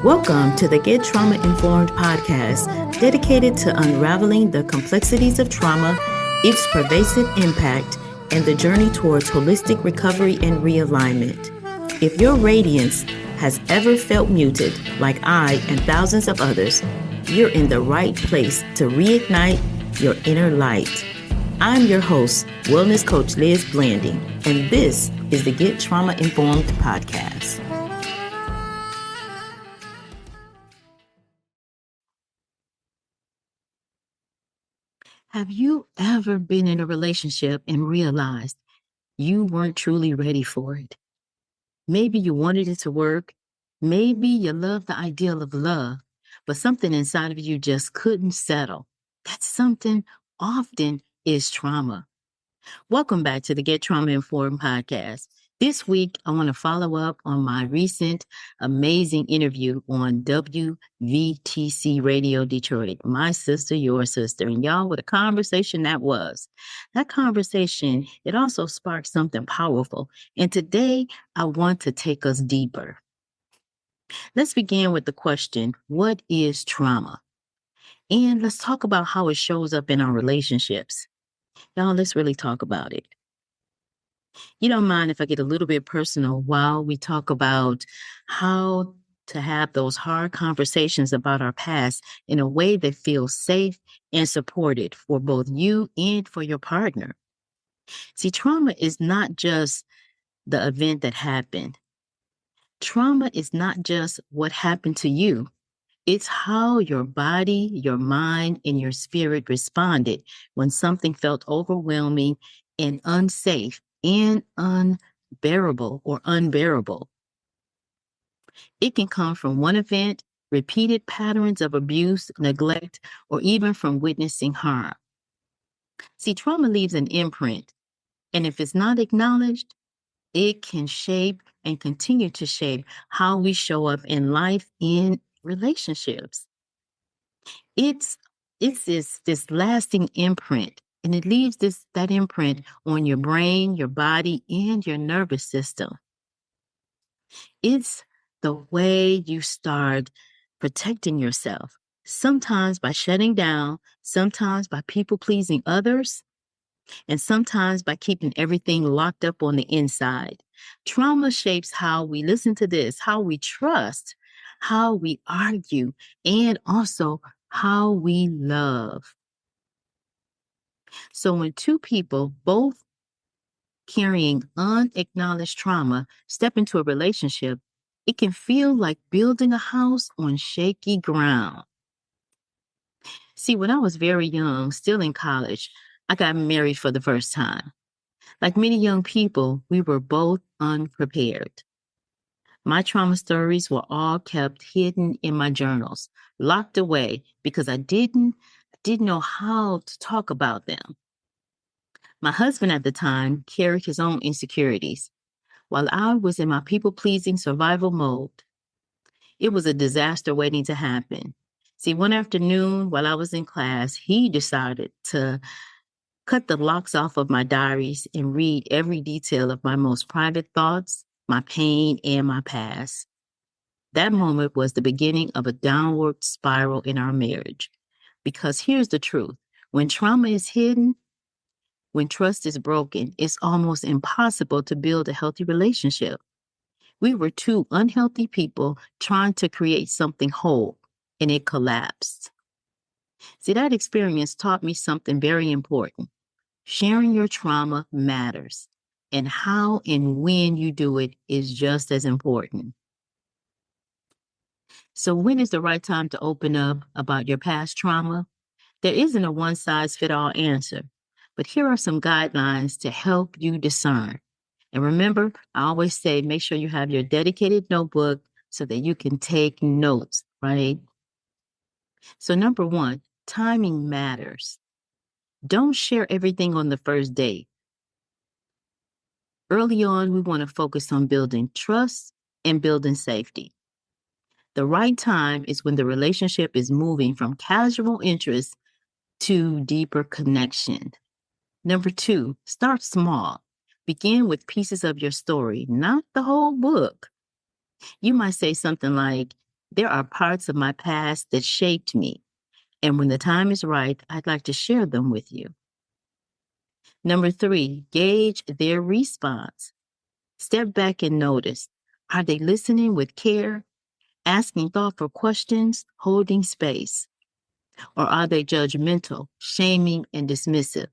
Welcome to the Get Trauma Informed podcast, dedicated to unraveling the complexities of trauma, its pervasive impact, and the journey towards holistic recovery and realignment. If your radiance has ever felt muted, like I and thousands of others, you're in the right place to reignite your inner light. I'm your host, Wellness Coach Liz Blanding, and this is the Get Trauma Informed podcast. Have you ever been in a relationship and realized you weren't truly ready for it? Maybe you wanted it to work. Maybe you loved the ideal of love, but something inside of you just couldn't settle. That something often is trauma. Welcome back to the Get Trauma Informed podcast. This week, I want to follow up on my recent amazing interview on WVTC Radio Detroit. My sister, your sister, and y'all, what a conversation that was. That conversation, it also sparked something powerful. And today, I want to take us deeper. Let's begin with the question, what is trauma? And let's talk about how it shows up in our relationships. Y'all, let's really talk about it. You don't mind if I get a little bit personal while we talk about how to have those hard conversations about our past in a way that feels safe and supported for both you and for your partner. See, trauma is not just the event that happened. Trauma is not just what happened to you. It's how your body, your mind, and your spirit responded when something felt overwhelming and unsafe and unbearable or unbearable. It can come from one event, repeated patterns of abuse, neglect, or even from witnessing harm. See, trauma leaves an imprint, and if it's not acknowledged, it can shape and continue to shape how we show up in life in relationships. It's this lasting imprint, and it leaves that imprint on your brain, your body, and your nervous system. It's the way you start protecting yourself, sometimes by shutting down, sometimes by people pleasing others, and sometimes by keeping everything locked up on the inside. Trauma shapes how we listen to this, how we trust, how we argue, and also how we love. So when two people, both carrying unacknowledged trauma, step into a relationship, it can feel like building a house on shaky ground. See, when I was very young, still in college, I got married for the first time. Like many young people, we were both unprepared. My trauma stories were all kept hidden in my journals, locked away because I didn't know how to talk about them. My husband at the time carried his own insecurities, while I was in my people-pleasing survival mode. It was a disaster waiting to happen. See, one afternoon while I was in class, he decided to cut the locks off of my diaries and read every detail of my most private thoughts, my pain, and my past. That moment was the beginning of a downward spiral in our marriage. Because here's the truth. When trauma is hidden, when trust is broken, it's almost impossible to build a healthy relationship. We were two unhealthy people trying to create something whole, and it collapsed. See, that experience taught me something very important. Sharing your trauma matters, and how and when you do it is just as important. So, when is the right time to open up about your past trauma? There isn't a one size fits all answer, but here are some guidelines to help you discern. And remember, I always say make sure you have your dedicated notebook so that you can take notes, right? So, number one, timing matters. Don't share everything on the first date. Early on, we want to focus on building trust and building safety. The right time is when the relationship is moving from casual interest to deeper connection. Number two, start small. Begin with pieces of your story, not the whole book. You might say something like, there are parts of my past that shaped me, and when the time is right, I'd like to share them with you. Number 3, gauge their response. Step back and notice. Are they listening with care, asking thoughtful questions, holding space? Or are they judgmental, shaming, and dismissive?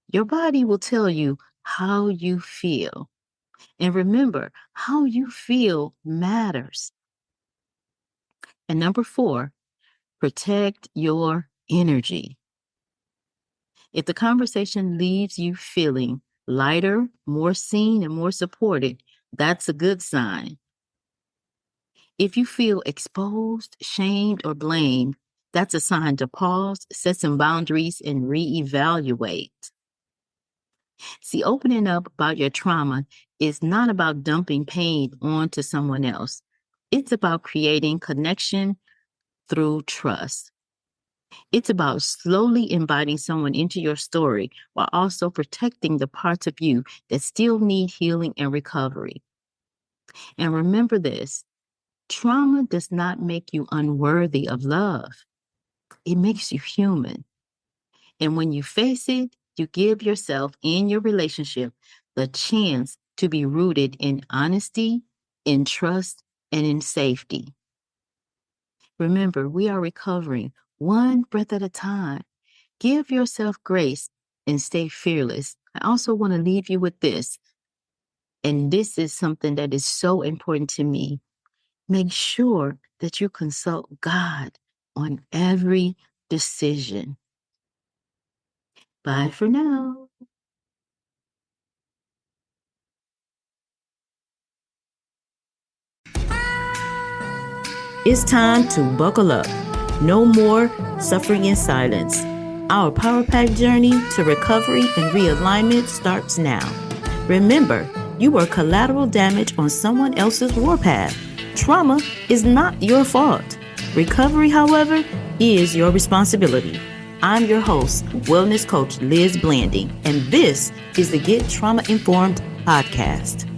Your body will tell you how you feel. And remember, how you feel matters. And number 4, protect your energy. If the conversation leaves you feeling lighter, more seen, and more supported, that's a good sign. If you feel exposed, shamed, or blamed, that's a sign to pause, set some boundaries, and reevaluate. See, opening up about your trauma is not about dumping pain onto someone else. It's about creating connection through trust. It's about slowly inviting someone into your story while also protecting the parts of you that still need healing and recovery. And remember this, trauma does not make you unworthy of love. It makes you human. And when you face it, you give yourself and your relationship the chance to be rooted in honesty, in trust, and in safety. Remember, we are recovering one breath at a time. Give yourself grace and stay fearless. I also want to leave you with this, and this is something that is so important to me. Make sure that you consult God on every decision. Bye for now. It's time to buckle up. No more suffering in silence. Our Power Pack journey to recovery and realignment starts now. Remember, you are collateral damage on someone else's warpath. Trauma is not your fault. Recovery, however, is your responsibility. I'm your host, Wellness Coach Liz Blanding, and this is the Get Trauma Informed podcast.